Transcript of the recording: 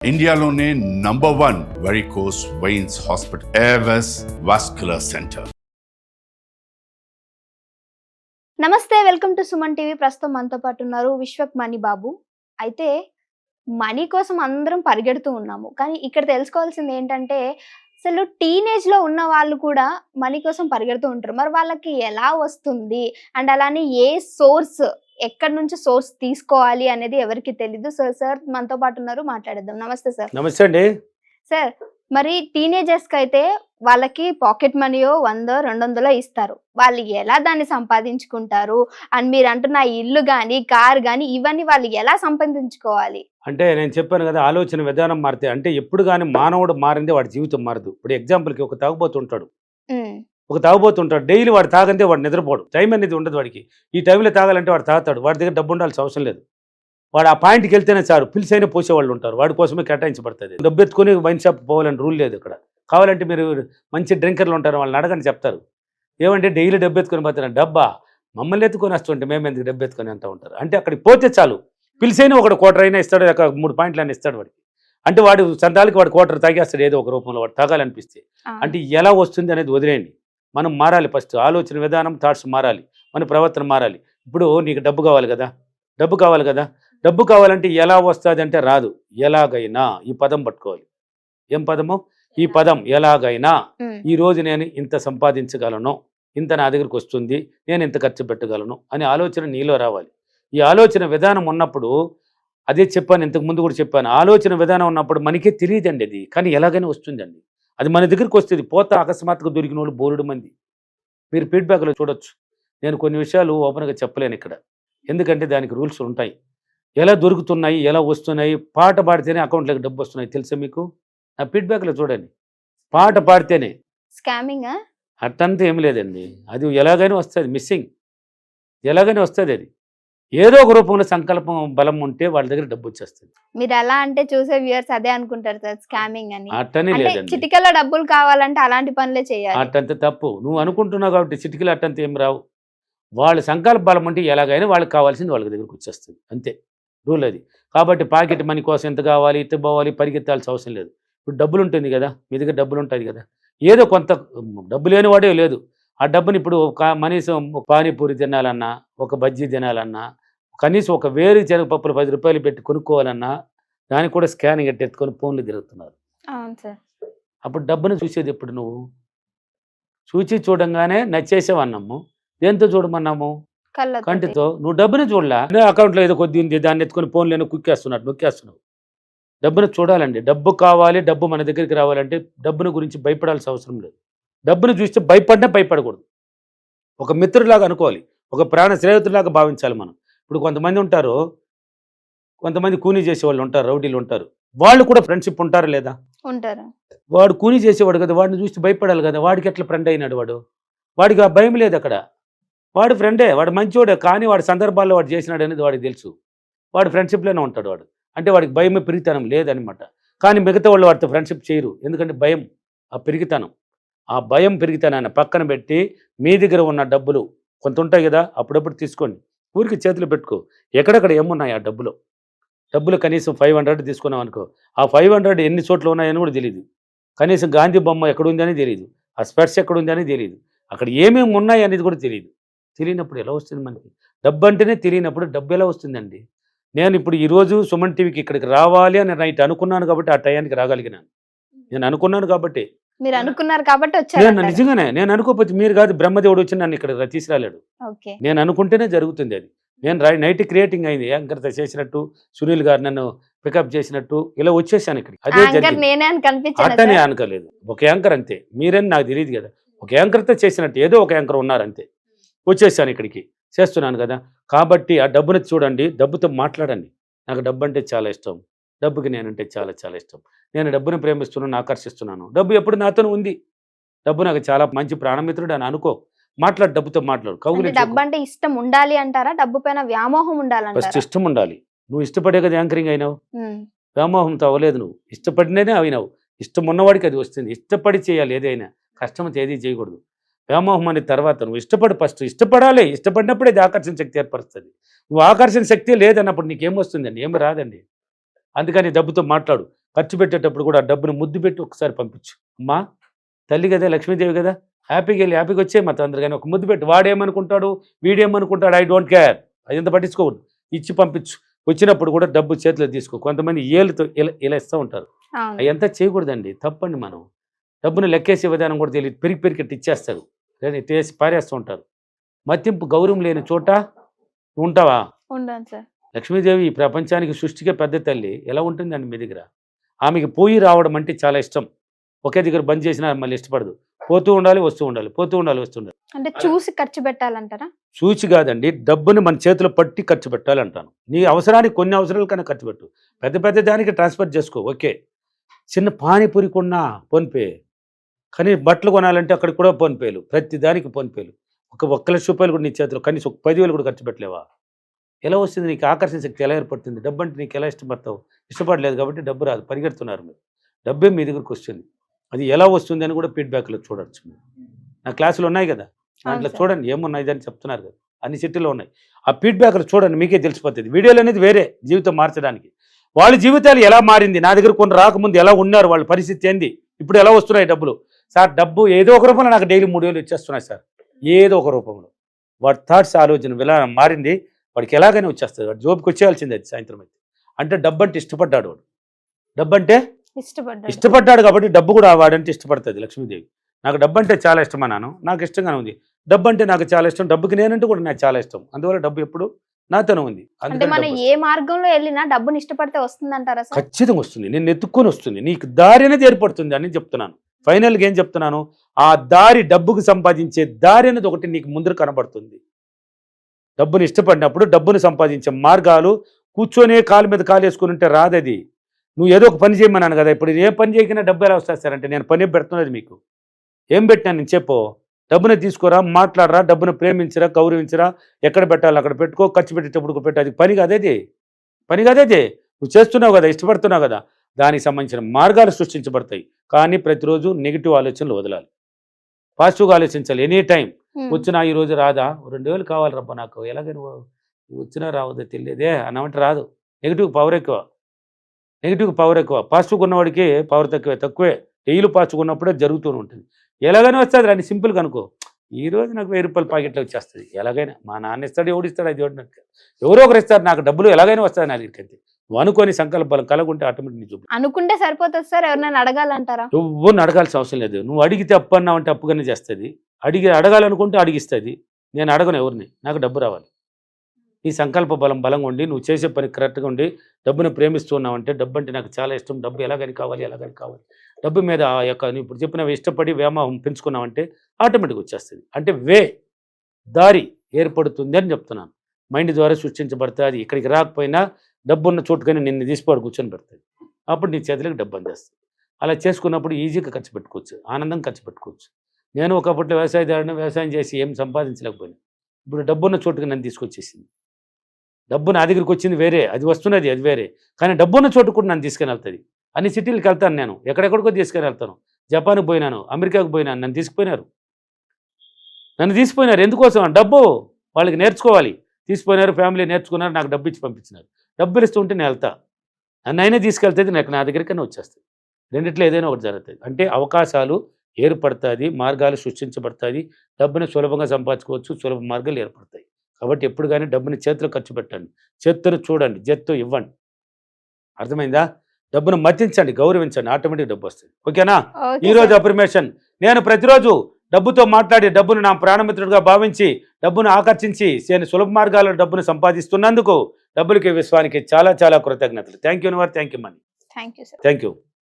ఇండియాలోనే #1 varicose veins hospital Avis vascular centre. నమస్తే, welcome to Suman TV. ప్రస్తుతం మనతో పాటు ఉన్నారు విశ్వక్ మణి బాబు. అయితే మనీ కోసం అందరం పరిగెడుతూ ఉన్నాము, కానీ ఇక్కడ తెలుసుకోవాల్సింది ఏంటంటే అసలు టీనేజ్ లో ఉన్న వాళ్ళు కూడా మనీ కోసం పరిగెడుతూ ఉంటారు. మరి వాళ్ళకి ఎలా వస్తుంది అండ్ అలానే ఏ సోర్స్, ఎక్కడి నుంచి సోర్స్ తీసుకోవాలి అనేది ఎవరికి తెలీదు. సార్ మనతో పాటు ఉన్నారు, మాట్లాడేద్దాం. నమస్తే సార్. నమస్తే అండి. సార్, మరి టీనేజర్స్కి అయితే వాళ్ళకి పాకెట్ మనీయో 100-200 ఇస్తారు. వాళ్ళు ఎలా దాన్ని సంపాదించుకుంటారు అండ్ మీరు అంటున్న ఇల్లు కానీ కార్ కానీ ఇవన్నీ వాళ్ళు ఎలా సంపాదించుకోవాలి? అంటే నేను చెప్పాను కదా, ఆలోచన విధానం మారితే అంటే ఎప్పుడు కానీ మానవుడు మారిందే వాడి జీవితం మారదు. ఇప్పుడు ఎగ్జాంపుల్కి ఒక తాగుబోతుంటాడు, డైలీ వాడు తాగందే వాడు నిద్రపోడు. టైం అనేది ఉండదు వాడికి. ఈ టైంలో తాగాలంటే వాడు తాగుతాడు. వాడి దగ్గర డబ్బు ఉండాల్సిన అవసరం లేదు. వాడు ఆ పాయింట్కి వెళ్తేనే చాలు, పిలిచైనా పోసేవాళ్ళు ఉంటారు. వాడి కోసమే కేటాయించబడుతుంది. డబ్బు ఎత్తుకొని వైన్ షాప్ పోవాలని రూల్ లేదు ఇక్కడ. కావాలంటే మీరు మంచి డ్రింకర్లు ఉంటారు, వాళ్ళని అడగని చెప్తారు. ఏమంటే డైలీ డబ్బు ఎత్తుకొని పోతారు. డబ్బా మమ్మల్ని ఎత్తుకొని వస్తుంటే మేము ఎందుకు డబ్బు ఎత్తుకొని అంటూ ఉంటారు. అంటే అక్కడికి పోతే చాలు, పిలిచైనా ఒకటి క్వార్టర్ అయినా ఇస్తాడు, ఒక 3 పాయింట్లు అయినా ఇస్తాడు వాడికి. అంటే వాడు సంతాలకి వాడు క్వార్టర్ తాగేస్తాడు ఏదో ఒక రూపంలో. వాడు తాగాలనిపిస్తే అంటే ఎలా వస్తుంది అనేది వదిలేయండి. మనం మారాలి. ఫస్ట్ ఆలోచన విధానం, థాట్స్ మారాలి, మన ప్రవర్తన మారాలి. ఇప్పుడు నీకు డబ్బు కావాలి కదా, డబ్బు కావాలంటే ఎలా వస్తుంది అంటే రాదు. ఎలాగైనా, ఈ పదం పట్టుకోవాలి. ఏం పదము? ఈ పదం. ఎలాగైనా ఈ రోజు నేను ఇంత సంపాదించగలను, ఇంత నా దగ్గరికి వస్తుంది, నేను ఇంత ఖర్చు పెట్టగలను అనే ఆలోచన నీలో రావాలి. ఈ ఆలోచన విధానం ఉన్నప్పుడు, అదే చెప్పాను ఇంతకు ముందు కూడా చెప్పాను, ఆలోచన విధానం ఉన్నప్పుడు మనకే తెలియదండి అది, కానీ ఎలాగైనా వస్తుందండి. అది మన దగ్గరికి వస్తుంది. పోతా అకస్మాత్తుగా దొరికిన వాళ్ళు బోలెడు మంది. మీరు ఫీడ్బ్యాక్లో చూడొచ్చు. నేను కొన్ని విషయాలు ఓపెన్గా చెప్పలేను ఇక్కడ, ఎందుకంటే దానికి రూల్స్ ఉంటాయి. ఎలా దొరుకుతున్నాయి, ఎలా వస్తున్నాయి. పాట పాడితేనే అకౌంట్లోకి డబ్బు వస్తున్నాయి, తెలుసా మీకు? నా ఫీడ్బ్యాక్లో చూడండి. పాట పాడితేనే స్కామింగ్ అట్టంతా ఏం లేదండి. అది ఎలాగైనా వస్తుంది, మిస్సింగ్ ఎలాగైనా వస్తుంది. అది ఏదో ఒక రూపంలో సంకల్పం బలం ఉంటే వాళ్ళ దగ్గర డబ్బు వచ్చేస్తుంది. మీరు ఎలా అంటే చూసే వ్యూయర్స్ అదే అనుకుంటారు సార్, స్కామింగ్ అని. అట్టనే లేదండి. చిటికలో డబ్బులు కావాలంటే అలాంటి పనులే చేయాలి. అట్టంత తప్పు. నువ్వు అనుకుంటున్నావు కాబట్టి చిటికలు అట్టంత ఏం రావు. వాళ్ళ సంకల్ప బలం అంటే ఎలాగైనా వాళ్ళకి కావాల్సింది వాళ్ళ దగ్గరికి వచ్చేస్తుంది, అంతే రూల్ అది. కాబట్టి పాకెట్ మనీ కోసం ఎంత కావాలి, ఎంత పోవాలి, పరిగెత్తాల్సిన అవసరం లేదు. ఇప్పుడు డబ్బులు ఉంటుంది కదా, మీ దగ్గర డబ్బులు ఉంటుంది కదా, ఏదో కొంత డబ్బు లేనివాడే లేదు. ఆ డబ్బుని ఇప్పుడు కనీసం పానీపూరి తినాలన్నా, ఒక బజ్జీ తినాలన్నా, కనీసం ఒక వేరు శనగపప్పులు 10 రూపాయలు పెట్టి కొనుక్కోవాలన్నా దానికి కూడా స్కానింగ్ ఎట్టుకొని ఫోన్లు తిరుగుతున్నారు. అప్పుడు డబ్బును చూసేది ఎప్పుడు? నువ్వు చూడంగానే నచ్చేసావన్నాము. దేంతో చూడమన్నాము? కంటితో. నువ్వు డబ్బుని చూడలా, అకౌంట్లో ఏదో కొద్ది ఉంది దాన్ని ఎత్తుకొని ఫోన్లో నొక్కేస్తున్నావు. డబ్బును చూడాలండి. డబ్బు కావాలి, డబ్బు మన దగ్గరికి రావాలంటే డబ్బును గురించి భయపడాల్సిన అవసరం లేదు. డబ్బును చూస్తే భయపడకూడదు. ఒక మిత్రులాగా అనుకోవాలి, ఒక ప్రాణ స్నేహితులాగా భావించాలి మనం. ఇప్పుడు కొంతమంది ఉంటారు, కొంతమంది కూనీ చేసేవాళ్ళు ఉంటారు, రౌడీలు ఉంటారు. వాళ్ళు కూడా ఫ్రెండ్షిప్ ఉంటారా లేదా? ఉంటారు. వాడు కూనీ చేసేవాడు కదా, వాడిని చూస్తే భయపడాలి కదా. వాడికి ఎట్లా ఫ్రెండ్ అయినాడు వాడికి ఆ భయం లేదు అక్కడ. వాడు ఫ్రెండే, వాడు మంచివాడే, కానీ వాడి సందర్భాల్లో వాడు చేసినాడు అనేది వాడికి తెలుసు. వాడు ఫ్రెండ్షిప్లోనే ఉంటాడు వాడు. అంటే వాడికి భయం, పెరిగితనం లేదనమాట. కానీ మిగతా వాళ్ళు వాడితో ఫ్రెండ్షిప్ చేయరు, ఎందుకంటే భయం, ఆ పెరిగితనం. ఆ భయం, పెరిగితనాన్ని పక్కన పెట్టి మీ దగ్గర ఉన్న డబ్బులు కొంత ఉంటాయి కదా, అప్పుడప్పుడు తీసుకోండి. ఊరికి చేతులు పెట్టుకో. ఎక్కడెక్కడ ఏమున్నాయి ఆ డబ్బులు కనీసం 500 తీసుకున్నాం అనుకో, ఆ 500 ఎన్ని చోట్ల ఉన్నాయని కూడా తెలియదు. కనీసం గాంధీ బొమ్మ ఎక్కడుంది అని తెలియదు, ఆ స్పెట్స్ ఎక్కడుంది అని తెలియదు, అక్కడ ఏమేమి ఉన్నాయి అనేది కూడా తెలియదు. తెలియనప్పుడు ఎలా వస్తుంది మనకి? డబ్బు అంటేనే తెలియనప్పుడు డబ్బు ఎలా వస్తుందండి? నేను ఇప్పుడు ఈరోజు సుమన్ టీవీకి ఇక్కడికి రావాలి అని నైట్ అనుకున్నాను కాబట్టి ఆ టయానికి రాగలిగినాను. నేను అనుకున్నాను కాబట్టి. మీరు అనుకున్నారు కాబట్టి వచ్చారు. నిజంగానే నేను అనుకోకపోతే మీరు కాదు, బ్రహ్మదేవుడు వచ్చి నన్ను ఇక్కడ తీసుకురాలేడు. నేను అనుకుంటేనే జరుగుతుంది అది. నేను నైట్ క్రియేటింగ్ అయింది, యాంకర్తో చేసినట్టు, సునీల్ గారు నన్ను పికప్ చేసినట్టు ఇలా వచ్చేసాను ఇక్కడికి. అదే అట్టనే అనుకోలేదు. ఒక యాంకర్ అంతే, మీరని నాకు తెలియదు కదా. ఒక యాంకర్తో చేసినట్టు ఏదో ఒక యాంకర్ ఉన్నారు అంతే. వచ్చేసాను ఇక్కడికి, చేస్తున్నాను కదా. కాబట్టి ఆ డబ్బుని చూడండి, డబ్బుతో మాట్లాడండి. నాకు డబ్బు అంటే చాలా ఇష్టం, డబ్బుకి నేనంటే చాలా చాలా ఇష్టం. నేను డబ్బుని ప్రేమిస్తున్నాను, ఆకర్షిస్తున్నాను. డబ్బు ఎప్పుడు నాతో ఉంది. డబ్బు నాకు చాలా మంచి ప్రాణమిత్రుడు అని అనుకో. మాట్లాడు, డబ్బుతో మాట్లాడు. కౌగులు. డబ్బు అంటే ఇష్టం ఉండాలి అంటారా? డబ్బు పైన వ్యామోహం ఉండాలంటారా? ఫస్ట్ ఇష్టం ఉండాలి. నువ్వు ఇష్టపడే కదా యాంకరింగ్ అయినావు, వ్యామోహంతో అవ్వలేదు. నువ్వు ఇష్టపడిననే అయినావు. ఇష్టం ఉన్నవాడికి అది వస్తుంది. ఇష్టపడి చేయాలి ఏదైనా, కష్టం ఏది చేయకూడదు. వ్యామోహం అనే తర్వాత నువ్వు ఇష్టపడి, ఫస్ట్ ఇష్టపడాలి. ఇష్టపడినప్పుడు ఇది ఆకర్షణ శక్తి ఏర్పరుస్తుంది. నువ్వు ఆకర్షణ శక్తి లేదన్నప్పుడు నీకేమొస్తుందండి? ఏమి రాదండి. అందుకని డబ్బుతో మాట్లాడు. ఖర్చు పెట్టేటప్పుడు కూడా ఆ డబ్బును ముద్దు పెట్టి ఒకసారి పంపించు. అమ్మా తల్లి కదా, లక్ష్మీదేవి కదా, హ్యాపీగా వెళ్ళి హ్యాపీగా వచ్చే మా తండ్రి కానీ ఒక ముద్దు పెట్టి వాడేమనుకుంటాడు వీడేమనుకుంటాడు ఐ డోంట్ కేర్, అదంతా పట్టించుకోవద్దు, ఇచ్చి పంపించు. వచ్చినప్పుడు కూడా డబ్బు చేతిలో తీసుకో. కొంతమంది ఏళ్ళతో ఇలా ఇస్తూ ఉంటారు, అవి ఎంత చేయకూడదండి, తప్పండి. మనం డబ్బును లెక్కేసే విధానం కూడా తెలియదు, పెరిగి ఇచ్చేస్తారు, లేదా ఇట్టేసి పారేస్తూ ఉంటారు. మతింపు గౌరవం లేని చోట ఉంటావా? ఉండను సార్. లక్ష్మీదేవి ఈ ప్రపంచానికి సృష్టికే పెద్ద తల్లి, ఎలా ఉంటుందండి మీ దగ్గర? ఆమెకి పోయి రావడం అంటే చాలా ఇష్టం. ఒకే దగ్గర బంద్ చేసినా మళ్ళీ ఇష్టపడదు, పోతూ ఉండాలి వస్తూ ఉండాలి, పోతూ ఉండాలి వస్తూ ఉండాలి. అంటే చూసి ఖర్చు పెట్టాలంటారా? చూసి కాదండి, డబ్బుని మన చేతిలో పట్టి ఖర్చు పెట్టాలంటాను. నీ అవసరానికి కొన్ని అవసరాల కన్నా ఖర్చు పెట్టు, పెద్ద పెద్ద దానికి ట్రాన్స్ఫర్ చేసుకో. ఓకే, చిన్న పానీపూరి కొన్నా ఫోన్పే, కానీ బట్టలు కొనాలంటే అక్కడికి కూడా ఫోన్పేలు, ప్రతి దానికి ఫోన్పేలు. ఒక 1 లక్ష రూపాయలు కూడా నీ చేతిలో కనీసం ఒక 10,000 కూడా ఖర్చు పెట్టలేవా? ఎలా వస్తుంది నీకు ఆకర్షణ శక్తి? ఎలా ఏర్పడుతుంది? డబ్బు అంటే నీకు ఎలా ఇష్టపడతావు? ఇష్టపడలేదు కాబట్టి డబ్బు రాదు, పరిగెడుతున్నారు మీరు. డబ్బే మీ దగ్గరకు వస్తుంది, అది ఎలా వస్తుంది అని కూడా ఫీడ్బ్యాక్లో చూడొచ్చు. నా క్లాసులు ఉన్నాయి కదా, దాంట్లో చూడండి ఏమున్నాయి అని చెప్తున్నారు కదా, అన్ని సిటీలో ఉన్నాయి. ఆ ఫీడ్బ్యాక్లు చూడండి, మీకే తెలిసిపోతుంది. వీడియోలు అనేది వేరే, జీవితం మార్చడానికి. వాళ్ళ జీవితాలు ఎలా మారింది, నా దగ్గర కొన్ని రాకముందు ఎలా ఉన్నారు, వాళ్ళ పరిస్థితి ఏంది, ఇప్పుడు ఎలా వస్తున్నాయి డబ్బులు. సార్ డబ్బు ఏదో ఒక రూపంలో నాకు డైలీ 3,000 వచ్చేస్తున్నాయి సార్, ఏదో ఒక రూపంలో. వాడి థాట్స్ ఆలోచన విధానం మారింది, వాడికి ఎలాగైనా వచ్చేస్తుంది. వాడు జోబుకి వచ్చేయాల్సిందే అది సాయంత్రం అయితే. అంటే డబ్బు అంటే ఇష్టపడ్డాడు వాడు, డబ్బు అంటే ఇష్టపడ్డాడు కాబట్టి డబ్బు కూడా వాడంటే ఇష్టపడుతుంది లక్ష్మీదేవి. నాకు డబ్బు అంటే చాలా ఇష్టం అన్నాను, నాకు ఇష్టంగానే ఉంది. డబ్బు అంటే నాకు చాలా ఇష్టం, డబ్బుకి నేనంటే కూడా నాకు చాలా ఇష్టం. అందువల్ల డబ్బు ఎప్పుడు నాతోనే ఉంది. అంటే మనం ఏ మార్గంలో వెళ్ళినా డబ్బుని ఇష్టపడితే వస్తుంది అంటారా? ఖచ్చితంగా వస్తుంది, నేను ఎత్తుక్కొని వస్తుంది, నీకు దారి అనేది ఏర్పడుతుంది అని చెప్తున్నాను. ఫైనల్గా ఏం చెప్తున్నాను, ఆ దారి, డబ్బుకు సంపాదించే దారి అనేది ఒకటి నీకు ముందు కనబడుతుంది. డబ్బుని ఇష్టపడినప్పుడు డబ్బును సంపాదించే మార్గాలు కూర్చొనే కాలు మీద కాలు వేసుకుని ఉంటే రాదది. నువ్వు ఏదో ఒక పని చేయమన్నాను కదా, ఇప్పుడు ఏ పని చేయకుండా డబ్బు ఎలా వస్తుంది సార్ అంటే, నేను పని పెడుతున్నది మీకు ఏం పెట్టినా నేను చెప్పు. డబ్బును తీసుకోరా, మాట్లాడరా, డబ్బును ప్రేమించరా, గౌరవించరా, ఎక్కడ పెట్టాలి అక్కడ పెట్టుకో, ఖర్చు పెట్టేటప్పుడు పెట్టు. అది పని కాదేది, పని కాదేది. నువ్వు చేస్తున్నావు కదా, ఇష్టపడుతున్నావు కదా, దానికి సంబంధించిన మార్గాలు సృష్టించబడతాయి. కానీ ప్రతిరోజు నెగిటివ్ ఆలోచనలు వదలాలి, పాజిటివ్గా ఆలోచించాలి. ఎనీ టైం వచ్చినా ఈరోజు రాదా, 2,000 కావాలి రబ్బా నాకు, ఎలాగైనా వచ్చినా రావద్దో తెలియదే అన్నమాట రాదు. నెగిటివ్ పవర్ ఎక్కువ, నెగిటివ్ పవర్ ఎక్కువ. పాజిటివ్గా ఉన్నవాడికి పవర్ తక్కువే. డైలీ పాజిటివ్గా ఉన్నప్పుడే జరుగుతూ ఉంటుంది. ఎలాగైనా వస్తుంది రాని, సింపుల్గా అనుకో. ఈరోజు నాకు 1000 రూపాయల ప్యాకెట్లో వచ్చేస్తుంది, ఎలాగైనా. మా నాన్న ఇస్తాడు, ఎవడు ఇస్తాడు అది చూడనట్టు, ఎవరో ఒకరు ఇస్తారు నాకు డబ్బులు, ఎలాగైనా వస్తుంది నా దగ్గరికి. నువ్వు అనుకోని సంకల్పం కలగుంటే ఆటోమేటిక్ చూపు అనుకుంటే సరిపోతుంది సార్. ఎవరైనా అడగాలంటారా? నువ్వు అడగాల్సిన అవసరం లేదు. నువ్వు అడిగితే అప్పు అన్నావంటే అప్పుగానే చేస్తుంది. అడగాలనుకుంటే అడిగిస్తుంది. నేను అడగను ఎవరిని, నాకు డబ్బు రావాలి. నీ సంకల్ప బలంగా ఉండి, నువ్వు చేసే పని కరెక్ట్గా ఉండి, డబ్బును ప్రేమిస్తున్నావంటే, డబ్బు అంటే నాకు చాలా ఇష్టం, డబ్బు ఎలాగని కావాలి, డబ్బు మీద ఆ యొక్క నువ్వు ఇప్పుడు చెప్పినవి ఇష్టపడి వ్యామోహం పెంచుకున్నావంటే ఆటోమేటిక్గా వచ్చేస్తుంది. అంటే దారి ఏర్పడుతుంది అని చెప్తున్నాను. మైండ్ ద్వారా సృష్టించబడుతుంది. అది ఇక్కడికి రాకపోయినా డబ్బు ఉన్న చోటుకని నిన్ను తీసిపోడు కూర్చొని పెడుతుంది. అప్పుడు నీ చేతులకు డబ్బు అందేస్తుంది. అలా చేసుకున్నప్పుడు ఈజీగా ఖర్చు పెట్టుకోవచ్చు, ఆనందం ఖర్చు పెట్టుకోవచ్చు. నేను ఒకప్పట్లో వ్యవసాయదారుని, వ్యవసాయం చేసి ఏం సంపాదించలేకపోయినా, ఇప్పుడు డబ్బున్న చోటుకి నన్ను తీసుకొచ్చేసింది. డబ్బు నా దగ్గరికి వచ్చింది వేరే, అది వస్తున్నది అది వేరే, కానీ డబ్బున్న చోటు కూడా నన్ను తీసుకుని వెళ్తుంది. అన్ని సిటీలకు వెళ్తాను నేను, ఎక్కడెక్కడికో తీసుకుని వెళ్తాను. జపాన్కి పోయినాను, అమెరికాకు పోయినాను, నన్ను తీసుకుపోయినారు. ఎందుకోసం? డబ్బు వాళ్ళకి నేర్చుకోవాలి. తీసుకుపోయినారు, ఫ్యామిలీ నేర్చుకున్నారు, నాకు డబ్బు ఇచ్చి పంపించినారు. డబ్బులు ఇస్తూ ఉంటే నేను వెళ్తా, నన్ను అయినా తీసుకెళ్తుంది, నాకు నా దగ్గరికైనా వచ్చేస్తుంది. రెండిట్లో ఏదైనా ఒకటి జరుగుతుంది. అంటే అవకాశాలు ఏర్పడుతుంది, మార్గాలు సృష్టించబడుతుంది. డబ్బుని సులభంగా సంపాదించుకోవచ్చు, సులభ మార్గాలు ఏర్పడతాయి. కాబట్టి ఎప్పుడు కానీ డబ్బుని చేతిలో ఖర్చు పెట్టండి, చేత్తును చూడండి, చేత్తో ఇవ్వండి. అర్థమైందా? డబ్బును మతించండి, గౌరవించండి, ఆటోమేటిక్ డబ్బు వస్తుంది. ఓకేనా? ఈరోజు అఫర్మేషన్, నేను ప్రతిరోజు డబ్బుతో మాట్లాడి, డబ్బును నా ప్రాణమిత్రుడిగా భావించి, డబ్బును ఆకర్షించి, నేను సులభ మార్గాల్లో డబ్బును సంపాదిస్తున్నందుకు డబ్బులకి, విశ్వానికి చాలా చాలా కృతజ్ఞతలు. Thank you. Thank you money. Thank you.